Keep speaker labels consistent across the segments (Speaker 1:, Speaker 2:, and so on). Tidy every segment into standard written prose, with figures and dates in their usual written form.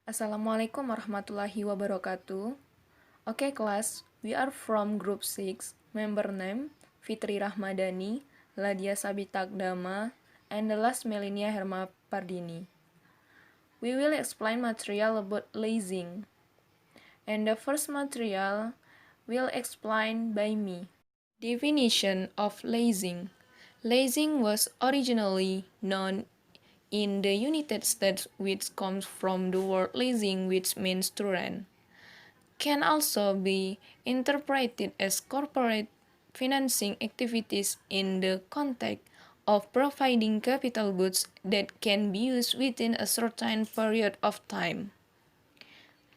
Speaker 1: Assalamualaikum warahmatullahi wabarakatuh. Oke kelas, we are from group 6, member name Fitri Rahmadani, Ladia Sabitakdama, and the last Melinia Herma Pardini. We will explain material about leasing. And the first material will explain by me. Definition of leasing. Leasing was originally known in the United States, which comes from the word leasing, which means to rent. Can also be interpreted as corporate financing activities in the context of providing capital goods that can be used within a certain period of time.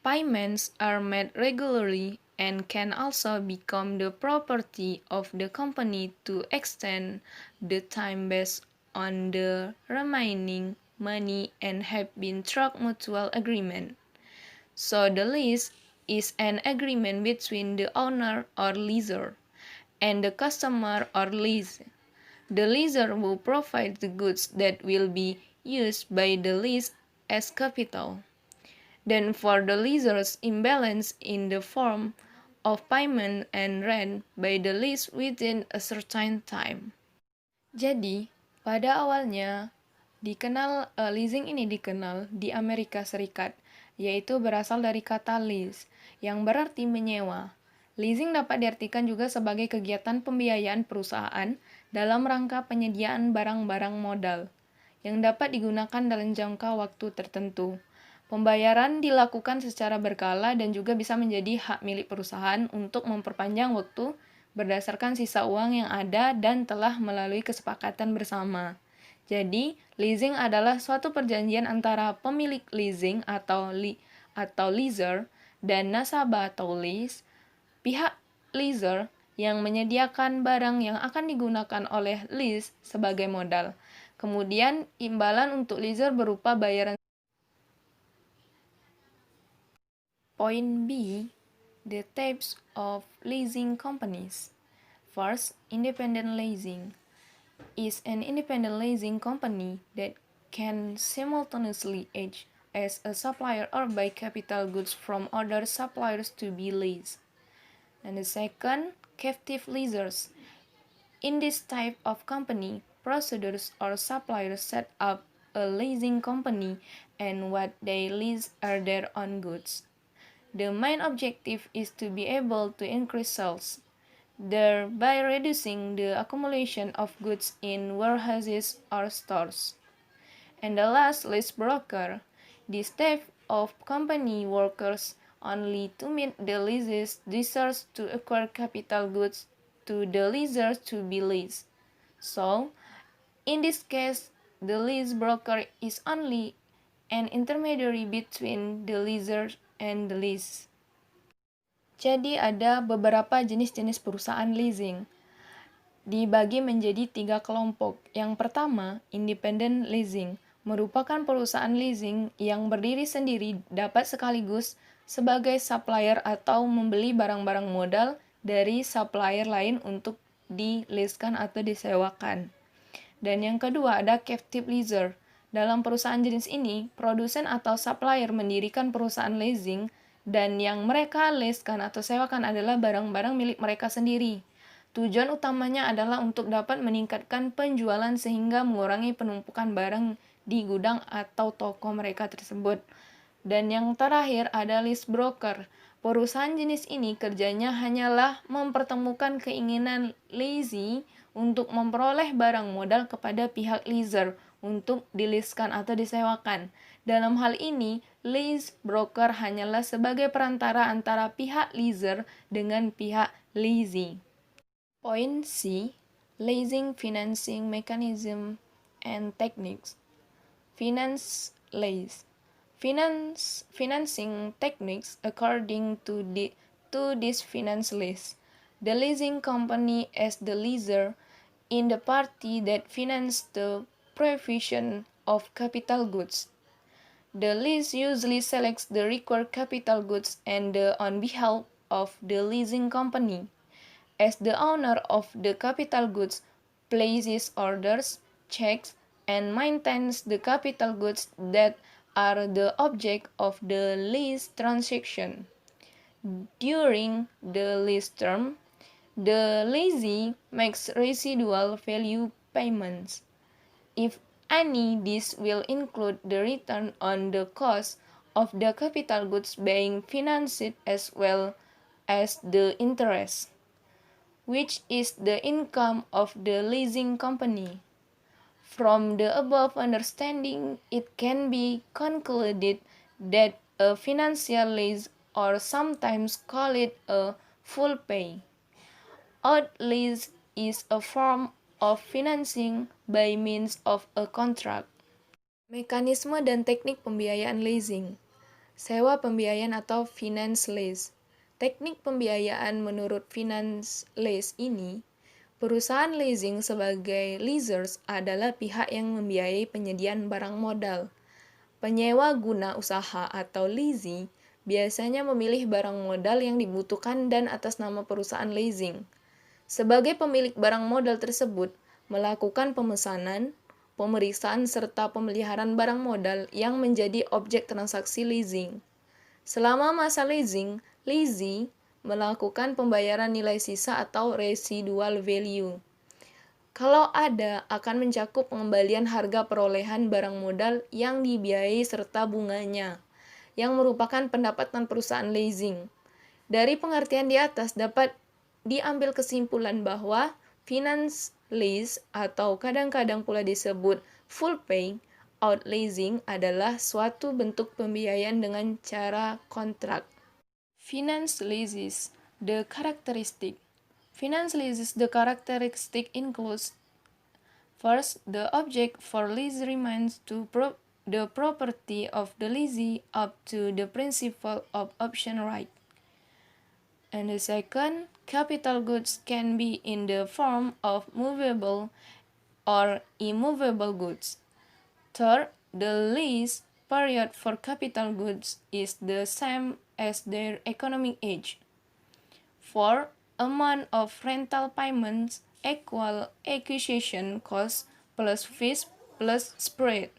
Speaker 1: Payments are made regularly and can also become the property of the company to extend the time based on the remaining money and have been through mutual agreement. So the lease is an agreement between the owner or leaser and the customer or lease. The leaser will provide the goods that will be used by the lease as capital. Then for the leaser's imbalance in the form of payment and rent by the lease within a certain time. Jadi, pada awalnya leasing ini dikenal di Amerika Serikat, yaitu berasal dari kata lease, yang berarti menyewa. Leasing dapat diartikan juga sebagai kegiatan pembiayaan perusahaan dalam rangka penyediaan barang-barang modal, yang dapat digunakan dalam jangka waktu tertentu. Pembayaran dilakukan secara berkala dan juga bisa menjadi hak milik perusahaan untuk memperpanjang waktu berdasarkan sisa uang yang ada dan telah melalui kesepakatan bersama. Jadi, leasing adalah suatu perjanjian antara pemilik leasing atau leaser dan nasabah atau lease, pihak leaser yang menyediakan barang yang akan digunakan oleh lease sebagai modal. Kemudian, imbalan untuk leaser berupa bayaran. Point B, the types of leasing companies. First, independent leasing is an independent leasing company that can simultaneously act as a supplier or buy capital goods from other suppliers to be leased. And the second, captive leasers. In this type of company, procedures or suppliers set up a leasing company and what they lease are their own goods. The main objective is to be able to increase sales, thereby reducing the accumulation of goods in warehouses or stores. And the last, lease broker. This type of company works only to meet the lease's desires to acquire capital goods to the leaser to be leased. So, in this case, the lease broker is only an intermediary between the leaser and the lease. Jadi ada beberapa jenis-jenis perusahaan leasing. Dibagi menjadi 3 kelompok. Yang pertama, independent leasing, merupakan perusahaan leasing yang berdiri sendiri dapat sekaligus sebagai supplier atau membeli barang-barang modal dari supplier lain untuk dileaskan atau disewakan. Dan yang kedua ada captive leaser. Dalam perusahaan jenis ini, produsen atau supplier mendirikan perusahaan leasing dan yang mereka leaskan atau sewakan adalah barang-barang milik mereka sendiri. Tujuan utamanya adalah untuk dapat meningkatkan penjualan sehingga mengurangi penumpukan barang di gudang atau toko mereka tersebut. Dan yang terakhir ada lease broker. Perusahaan jenis ini kerjanya hanyalah mempertemukan keinginan leasee untuk memperoleh barang modal kepada pihak leaser untuk dileaskan atau disewakan. Dalam hal ini, lease broker hanyalah sebagai perantara antara pihak leaser dengan pihak leasee. Point C, leasing financing mechanism and techniques. Finance lease. Financing techniques according to this finance lease. The leasing company as the leaser in the party that finance the provision of capital goods. The lease usually selects the required capital goods and on behalf of the leasing company. As the owner of the capital goods places orders, checks, and maintains the capital goods that are the object of the lease transaction. During the lease term, the lessee makes residual value payments. If any, this will include the return on the cost of the capital goods being financed as well as the interest, which is the income of the leasing company. From the above understanding, it can be concluded that a financial lease, or sometimes call it a full pay, out lease, is a form of financing by means of a contract. Mekanisme dan teknik pembiayaan leasing. Sewa pembiayaan atau finance lease. Teknik pembiayaan menurut finance lease ini, perusahaan leasing sebagai leasers adalah pihak yang membiayai penyediaan barang modal. Penyewa guna usaha atau leasing biasanya memilih barang modal yang dibutuhkan dan atas nama perusahaan leasing. Sebagai pemilik barang modal tersebut, melakukan pemesanan, pemeriksaan serta pemeliharaan barang modal yang menjadi objek transaksi leasing. Selama masa leasing, lessee melakukan pembayaran nilai sisa atau residual value. Kalau ada, akan mencakup pengembalian harga perolehan barang modal yang dibiayai serta bunganya, yang merupakan pendapatan perusahaan leasing. Dari pengertian di atas dapat diambil kesimpulan bahwa finance lease atau kadang-kadang pula disebut full pay out leasing adalah suatu bentuk pembiayaan dengan cara kontrak. Finance leases, the characteristic. Finance leases, the characteristic includes: first, the object for lease remains the property of the lessee up to the principle of option right. And the second, capital goods can be in the form of movable or immovable goods. Third, the lease period for capital goods is the same as their economic age. Fourth, amount of rental payments equal acquisition cost plus fees plus spread.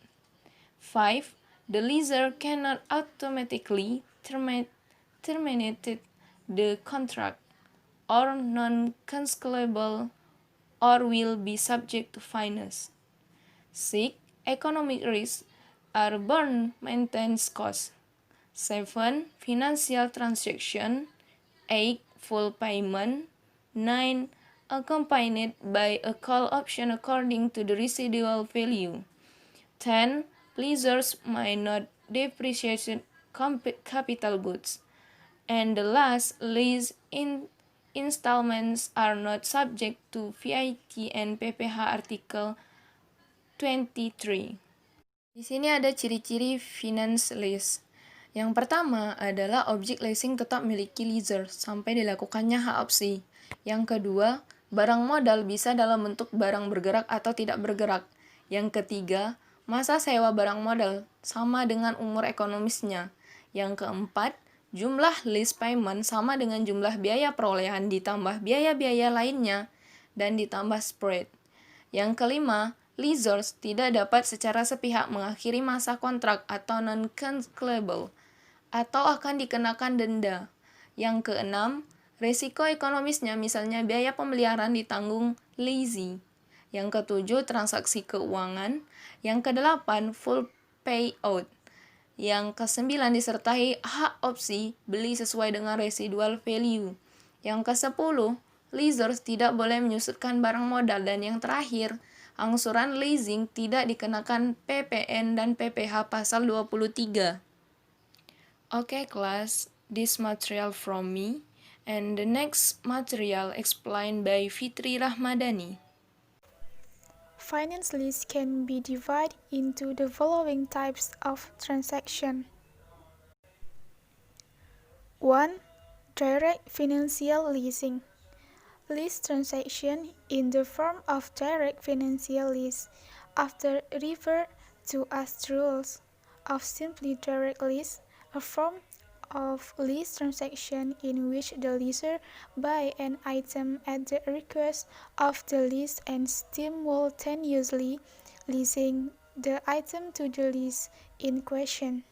Speaker 1: 5. The leaser cannot automatically terminate the contract, or non-cancelable, or will be subject to fines. 6. Economic risks are borne maintenance costs. 7. Financial transaction. 8. Full payment. 9. Accompanied by a call option according to the residual value. 10. Leasers may not depreciate capital goods. And the last, lease installments are not subject to VAT and PPh Artikel 23. Di sini ada ciri-ciri finance lease. Yang pertama adalah objek leasing tetap miliki leaser sampai dilakukannya hak opsi. Yang kedua, barang modal bisa dalam bentuk barang bergerak atau tidak bergerak. Yang ketiga, masa sewa barang modal sama dengan umur ekonomisnya. Yang keempat, jumlah lease payment sama dengan jumlah biaya perolehan ditambah biaya-biaya lainnya dan ditambah spread. Yang kelima, leasers tidak dapat secara sepihak mengakhiri masa kontrak atau non-cancelable atau akan dikenakan denda. Yang keenam, resiko ekonomisnya misalnya biaya pemeliharaan ditanggung lessee. Yang ketujuh, transaksi keuangan. Yang kedelapan, full payout. Yang kesembilan, disertai hak opsi beli sesuai dengan residual value. Yang kesepuluh, leasers tidak boleh menyusutkan barang modal. Dan yang terakhir, angsuran leasing tidak dikenakan PPN dan PPh pasal 23. Okay, class, this material from me, and the next material explained by Fitri Rahmadani.
Speaker 2: Finance lease can be divided into the following types of transaction. 1. Direct financial leasing. Lease transaction in the form of direct financial lease, after referred to as the rules of simply direct lease, a form of lease transaction in which the leaser buy an item at the request of the leased and simultaneously leasing the item to the leased in question.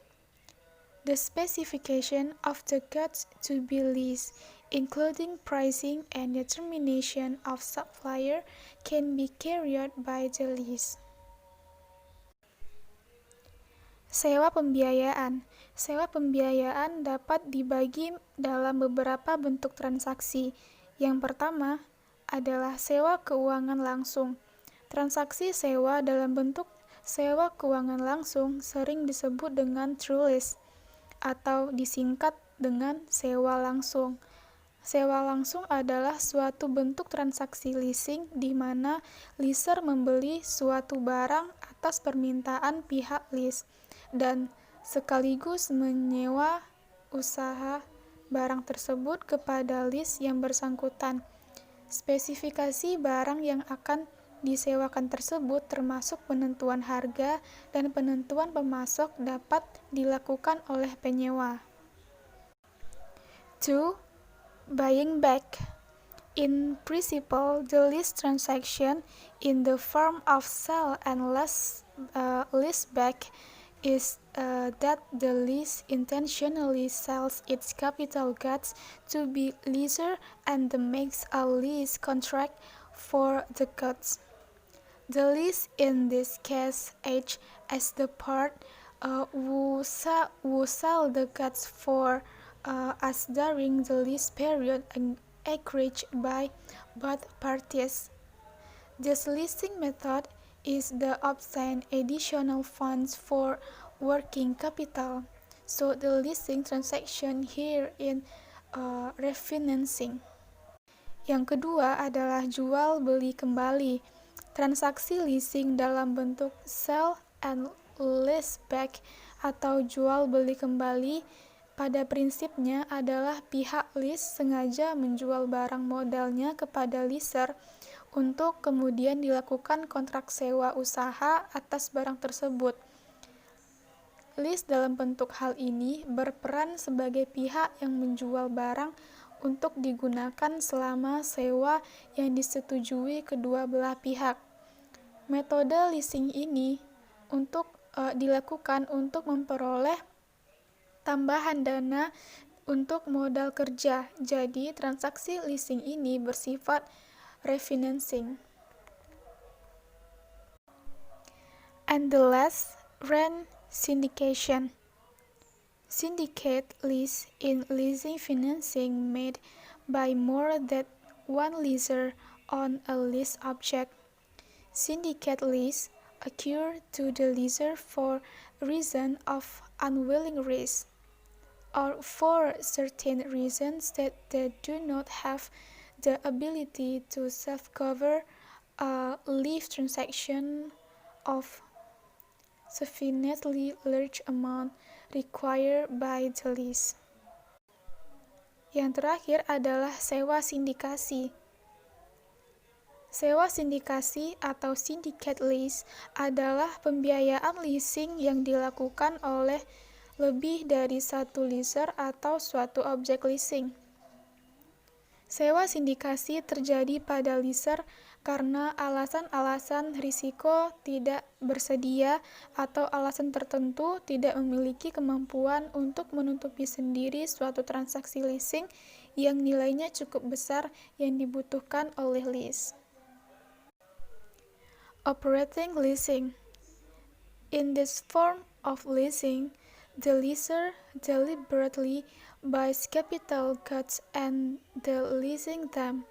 Speaker 2: The specification of the goods to be leased, including pricing and determination of supplier, can be carried by the lease. Sewa pembiayaan. Sewa pembiayaan dapat dibagi dalam beberapa bentuk transaksi. Yang pertama adalah sewa keuangan langsung. Transaksi sewa dalam bentuk sewa keuangan langsung sering disebut dengan true lease atau disingkat dengan sewa langsung. Sewa langsung adalah suatu bentuk transaksi leasing di mana leaser membeli suatu barang atas permintaan pihak lease dan sekaligus menyewa usaha barang tersebut kepada lease yang bersangkutan. Spesifikasi barang yang akan disewakan tersebut termasuk penentuan harga dan penentuan pemasok dapat dilakukan oleh penyewa. 2. Buying back. In principle, the lease transaction in the form of sale and leaseback is that the lease intentionally sells its capital goods to be leaser and makes a lease contract for the goods. The lease in this case acts as the part who sell the goods for us during the lease period agreed by both parties. This leasing method is to obtain additional funds for working capital, so the leasing transaction here in refinancing. Yang kedua adalah jual beli kembali. Transaksi leasing dalam bentuk sale and leaseback atau jual beli kembali pada prinsipnya adalah pihak lease sengaja menjual barang modalnya kepada leaser untuk kemudian dilakukan kontrak sewa usaha atas barang tersebut. Lease dalam bentuk hal ini berperan sebagai pihak yang menjual barang untuk digunakan selama sewa yang disetujui kedua belah pihak. Metode leasing ini dilakukan untuk memperoleh tambahan dana untuk modal kerja. Jadi, transaksi leasing ini bersifat refinancing. And the last, rent syndication. Syndicate lease in leasing financing made by more than one leaser on a lease object. Syndicate lease occur to the leaser for reason of unwilling risk, or for certain reasons that they do not have the ability to self-cover a lease transaction of sufficiently large amount required by the lease. Yang terakhir adalah sewa sindikasi. Sewa sindikasi atau syndicate lease adalah pembiayaan leasing yang dilakukan oleh lebih dari satu leaser atau suatu objek leasing. Sewa sindikasi terjadi pada leaser karena alasan-alasan risiko tidak bersedia atau alasan tertentu tidak memiliki kemampuan untuk menutupi sendiri suatu transaksi leasing yang nilainya cukup besar yang dibutuhkan oleh lease. Operating leasing. In this form of leasing, the leaser deliberately buys capital goods and leasing them.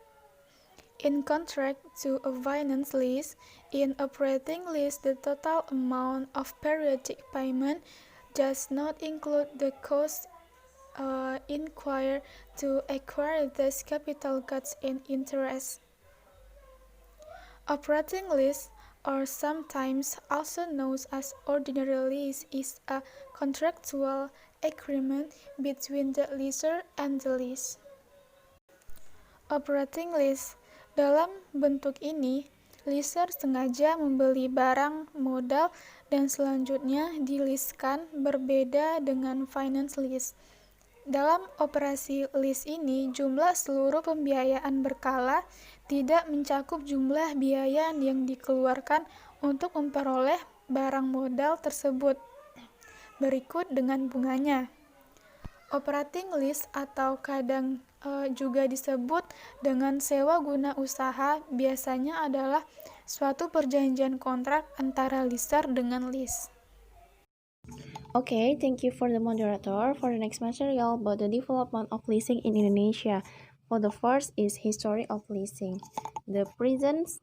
Speaker 2: In contrast to a finance lease, in operating lease the total amount of periodic payment does not include the cost incurred to acquire these capital goods and interest. Operating lease, or sometimes also known as ordinary lease, is a contractual agreement between the leaser and the lease. Operating lease. Dalam bentuk ini, leaser sengaja membeli barang modal dan selanjutnya dileaskan, berbeda dengan finance lease. Dalam operasi lease ini, jumlah seluruh pembiayaan berkala, tidak mencakup jumlah biaya yang dikeluarkan untuk memperoleh barang modal tersebut. berikut dengan bunganya. Operating lease atau kadang juga disebut dengan sewa guna usaha biasanya adalah suatu perjanjian kontrak antara leaser dengan lease.
Speaker 1: Okay, thank you for the moderator. For the next material about the development of leasing in Indonesia. For the first is history of leasing. The presence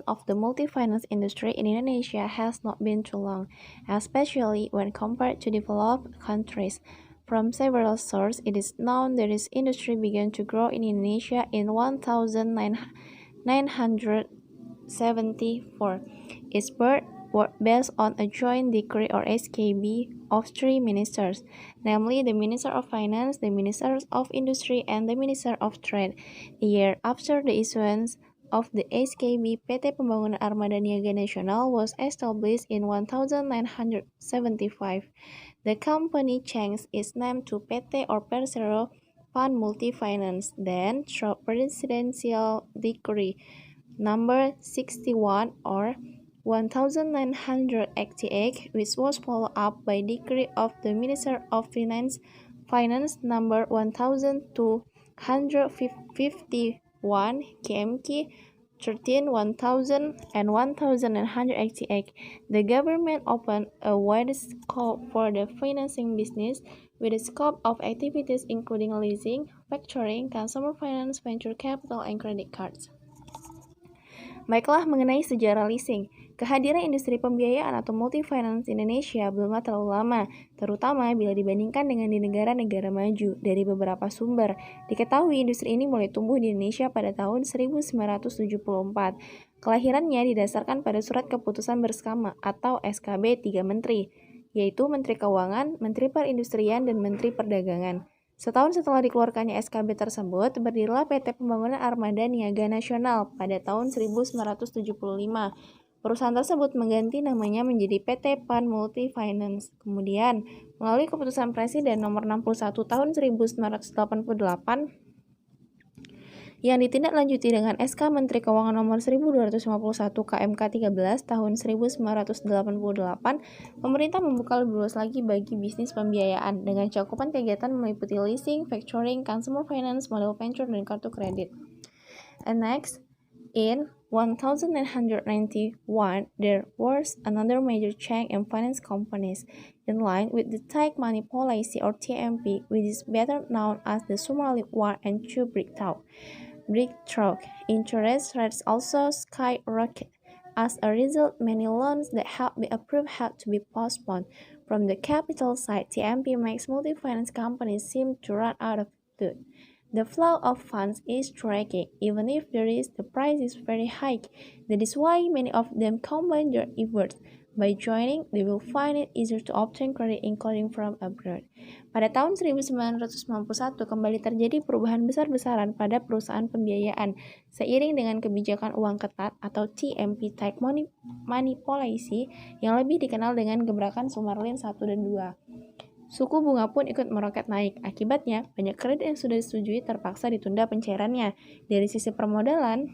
Speaker 1: of the multi-finance industry in Indonesia has not been too long, especially when compared to developed countries. From several sources, it is known that this industry began to grow in Indonesia in 1974. Its birth was based on a joint decree or SKB of three ministers, namely the Minister of Finance, the Minister of Industry, and the Minister of Trade. A year after the issuance of the SKB, PT Pembangunan Armada Niaga Nasional was established in 1975. The company changed its name to PT or Persero Fund Multifinance, then through Presidential Decree number 61 or 1988, which was followed up by decree of the Minister of Finance number 1251 KMK 13 1000 and 1188. The government opened a wide scope for the financing business with a scope of activities including leasing, factoring, consumer finance, venture capital, and credit cards. Baiklah, mengenai sejarah leasing. Kehadiran industri pembiayaan atau multi-finance di Indonesia belumlah terlalu lama, terutama bila dibandingkan dengan di negara-negara maju. Dari beberapa sumber, diketahui industri ini mulai tumbuh di Indonesia pada tahun 1974. Kelahirannya didasarkan pada surat keputusan bersama atau SKB 3 Menteri, yaitu Menteri Keuangan, Menteri Perindustrian, dan Menteri Perdagangan. Setahun setelah dikeluarkannya SKB tersebut, berdirilah PT Pembangunan Armada Niaga Nasional pada tahun 1975. Perusahaan tersebut mengganti namanya menjadi PT Pan Multifinance. Kemudian, melalui keputusan Presiden nomor 61 tahun 1988 yang ditindaklanjuti dengan SK Menteri Keuangan nomor 1251 KMK 13 tahun 1988, pemerintah membuka lebih luas lagi bagi bisnis pembiayaan dengan cakupan kegiatan meliputi leasing, factoring, consumer finance, model venture, dan kartu kredit. And next, in 1991, there was another major change in finance companies, in line with the tight money policy or TMP, which is better known as the Somali War and Two Breakthrough. Interest rates also skyrocketed. As a result, many loans that had been approved had to be postponed. From the capital side, TMP makes multi-finance companies seem to run out of food. The flow of funds is tricky, even if the price is very high. That is why many of them combine their efforts. By joining, they will find it easier to obtain credit including from abroad. Pada tahun 1991 kembali terjadi perubahan besar-besaran pada perusahaan pembiayaan seiring dengan kebijakan uang ketat atau TMP Tight Money Policy yang lebih dikenal dengan gebrakan Sumarlin 1 dan 2. Suku bunga pun ikut meroket naik. Akibatnya, banyak kredit yang sudah disetujui terpaksa ditunda pencairannya. Dari sisi permodalan,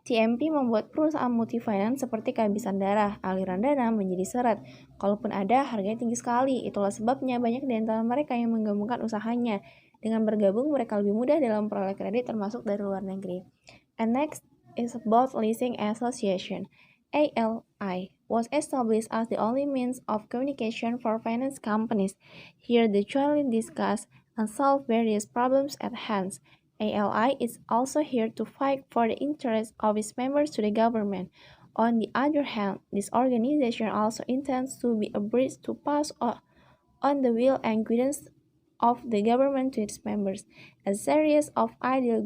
Speaker 1: TMP membuat perusahaan multifinance seperti kehabisan darah, aliran dana menjadi seret. Kalaupun ada, harganya tinggi sekali. Itulah sebabnya banyak di antara mereka yang menggabungkan usahanya. Dengan bergabung, mereka lebih mudah dalam memperoleh kredit termasuk dari luar negeri. And next is about Leasing Association. ALI was established as the only means of communication for finance companies. Here they jointly discuss and solve various problems at hand. ALI is also here to fight for the interests of its members to the government. On the other hand, this organization also intends to be a bridge to pass on the will and guidance of the government to its members. A series of ideal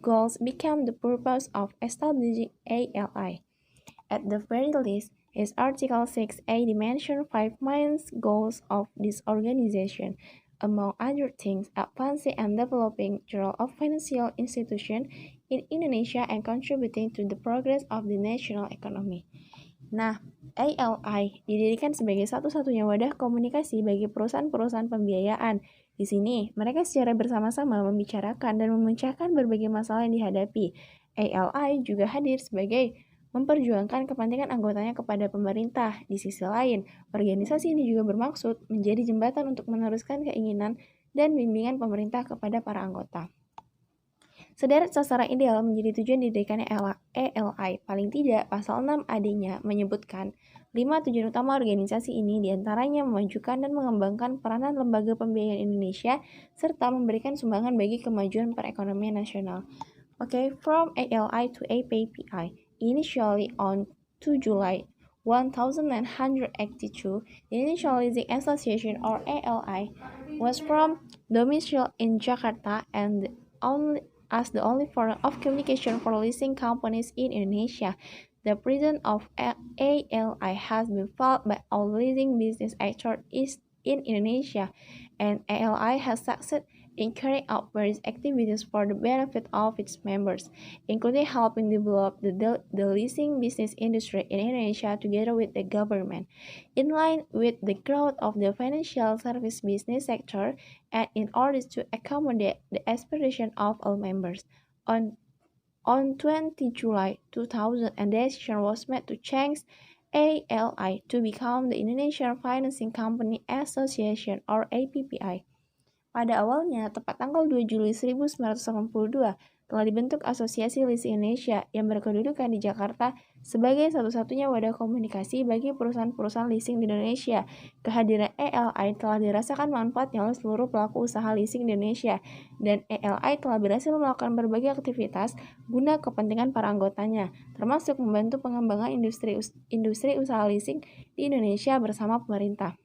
Speaker 1: goals become the purpose of establishing ALI. At the very least, its Article 6A mentions 5 main goals of this organization. Among other things, advancing and developing the role of financial institutions in Indonesia and contributing to the progress of the national economy. Nah, ALI didirikan sebagai satu-satunya wadah komunikasi bagi perusahaan-perusahaan pembiayaan. Di sini, mereka secara bersama-sama membicarakan dan memecahkan berbagai masalah yang dihadapi. ALI juga hadir sebagai memperjuangkan kepentingan anggotanya kepada pemerintah. Di sisi lain, organisasi ini juga bermaksud menjadi jembatan untuk meneruskan keinginan dan bimbingan pemerintah kepada para anggota. Sederet sasaran ideal menjadi tujuan didirikannya ELI. Paling tidak, pasal 6 AD-nya menyebutkan 5 tujuan utama organisasi ini diantaranya memajukan dan mengembangkan peranan lembaga pembiayaan Indonesia serta memberikan sumbangan bagi kemajuan perekonomian nasional. Okay, from ALI to APPI. Initially on 2 July 1982, the Initial Leasing Association or ALI was from domicile in Jakarta and as the only form of communication for leasing companies in Indonesia. The presence of ALI has been felt by all leasing business actors in Indonesia, and ALI has succeeded in carrying out various activities for the benefit of its members, including helping develop the leasing business industry in Indonesia together with the government. In line with the growth of the financial service business sector and in order to accommodate the aspiration of all members, on 20 July 2000, a decision was made to change ALI to become the Indonesian Financing Company Association or APPI. Pada awalnya, tepat tanggal 2 Juli 1982, telah dibentuk Asosiasi Leasing Indonesia yang berkedudukan di Jakarta sebagai satu-satunya wadah komunikasi bagi perusahaan-perusahaan leasing di Indonesia. Kehadiran ALI telah dirasakan manfaatnya oleh seluruh pelaku usaha leasing di Indonesia, dan ALI telah berhasil melakukan berbagai aktivitas guna kepentingan para anggotanya, termasuk membantu pengembangan industri usaha leasing di Indonesia bersama pemerintah.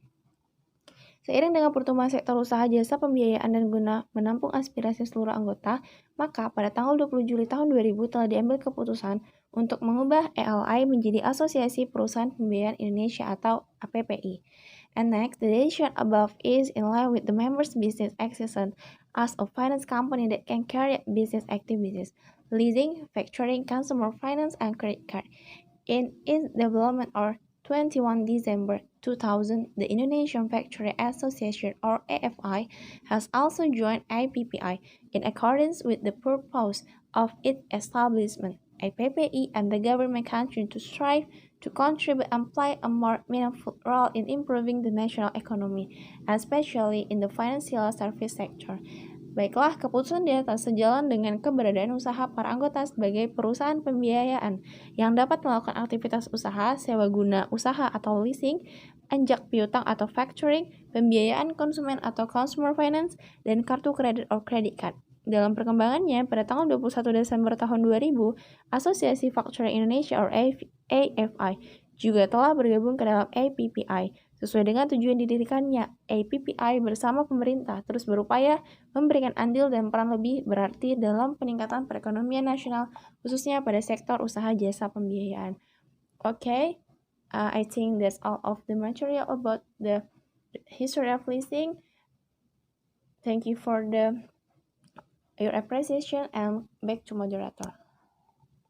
Speaker 1: Seiring dengan pertumbuhan sektor usaha jasa pembiayaan dan guna menampung aspirasi seluruh anggota, maka pada tanggal 20 Juli tahun 2000 telah diambil keputusan untuk mengubah ALI menjadi Asosiasi Perusahaan Pembiayaan Indonesia atau APPI. And next, the decision above is in line with the members' business accession as a finance company that can carry out business activities, leasing, factoring, consumer finance, and credit card. In its development or 21 December 2000, the Indonesian Factory Association or AFI has also joined IPPI in accordance with the purpose of its establishment. IPPI and the government continue to strive to contribute and play a more meaningful role in improving the national economy, especially in the financial service sector. Baiklah, keputusan di atas sejalan dengan keberadaan usaha para anggota sebagai perusahaan pembiayaan yang dapat melakukan aktivitas usaha, sewa guna usaha atau leasing, anjak piutang atau factoring, pembiayaan konsumen atau consumer finance, dan kartu kredit atau credit card. Dalam perkembangannya, pada tanggal 21 Desember tahun 2000, Asosiasi Factoring Indonesia atau AFI juga telah bergabung ke dalam APPI. Sesuai dengan tujuan didirikannya, APPI bersama pemerintah terus berupaya memberikan andil dan peran lebih berarti dalam peningkatan perekonomian nasional, khususnya pada sektor usaha jasa pembiayaan. Okay, I think that's all of the material about the history of leasing. Thank you for your appreciation, and back to moderator.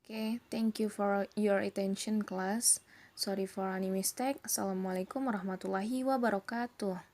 Speaker 3: Okay, thank you for your attention, class. Sorry for any mistake. Assalamualaikum warahmatullahi wabarakatuh.